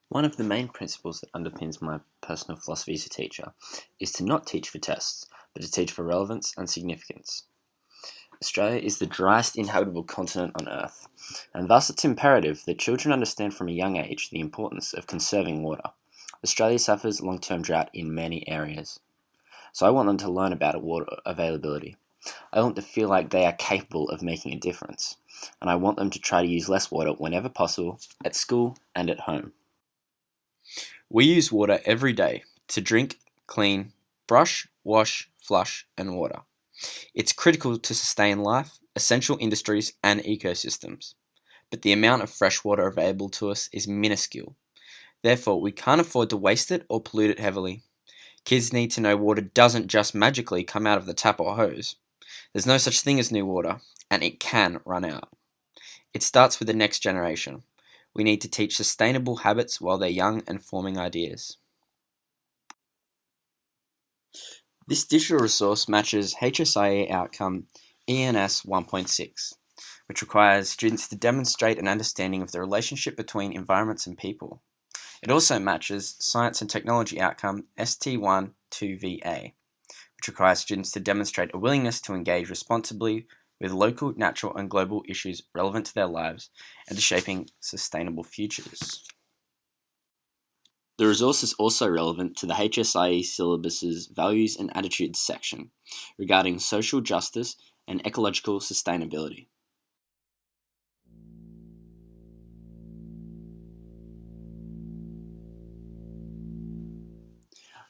One of the main principles that underpins my personal philosophy as a teacher is to not teach for tests, but to teach for relevance and significance. Australia is the driest inhabitable continent on Earth, and thus it's imperative that children understand from a young age the importance of conserving water. Australia suffers long-term drought in many areas, so I want them to learn about water availability. I want them to feel like they are capable of making a difference, and I want them to try to use less water whenever possible, at school and at home. We use water every day to drink, clean, brush, wash, flush, and water. It's critical to sustain life, essential industries, and ecosystems. But the amount of fresh water available to us is minuscule. Therefore, we can't afford to waste it or pollute it heavily. Kids need to know water doesn't just magically come out of the tap or hose. There's no such thing as new water, and it can run out. It starts with the next generation. We need to teach sustainable habits while they're young and forming ideas. This digital resource matches HSIE outcome ENS 1.6, which requires students to demonstrate an understanding of the relationship between environments and people. It also matches Science and Technology outcome ST1 2VA, which requires students to demonstrate a willingness to engage responsibly with local, natural, and global issues relevant to their lives and to shaping sustainable futures. The resource is also relevant to the HSIE syllabus's Values and Attitudes section regarding social justice and ecological sustainability.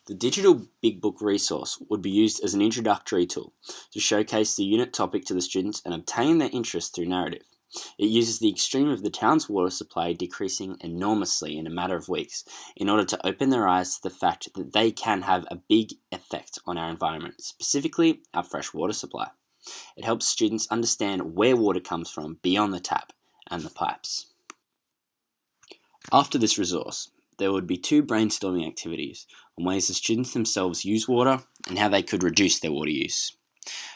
The digital Big Book resource would be used as an introductory tool to showcase the unit topic to the students and obtain their interest through narrative. It uses the extreme of the town's water supply decreasing enormously in a matter of weeks in order to open their eyes to the fact that they can have a big effect on our environment, specifically our fresh water supply. It helps students understand where water comes from beyond the tap and the pipes. After this resource, there would be 2 brainstorming activities on ways the students themselves use water and how they could reduce their water use.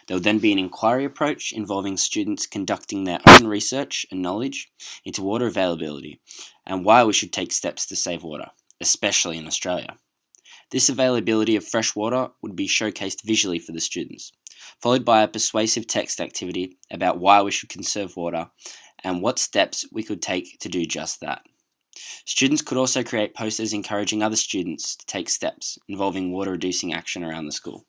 There would then be an inquiry approach involving students conducting their own research and knowledge into water availability and why we should take steps to save water, especially in Australia. This availability of fresh water would be showcased visually for the students, followed by a persuasive text activity about why we should conserve water and what steps we could take to do just that. Students could also create posters encouraging other students to take steps involving water reducing action around the school.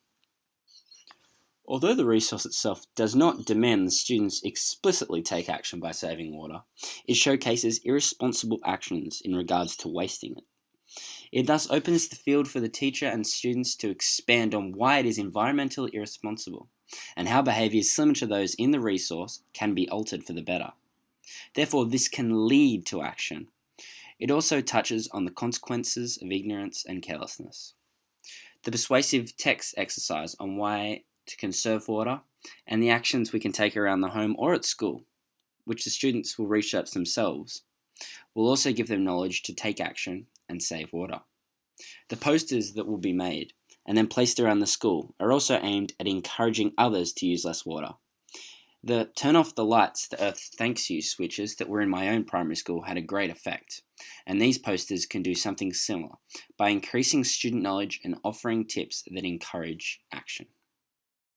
Although the resource itself does not demand the students explicitly take action by saving water, it showcases irresponsible actions in regards to wasting it. It thus opens the field for the teacher and students to expand on why it is environmentally irresponsible and how behaviours similar to those in the resource can be altered for the better. Therefore, this can lead to action. It also touches on the consequences of ignorance and carelessness. The persuasive text exercise on why to conserve water and the actions we can take around the home or at school, which the students will research themselves, will also give them knowledge to take action and save water. The posters that will be made and then placed around the school are also aimed at encouraging others to use less water. The turn off the lights, the Earth thanks you switches that were in my own primary school had a great effect, and these posters can do something similar by increasing student knowledge and offering tips that encourage action.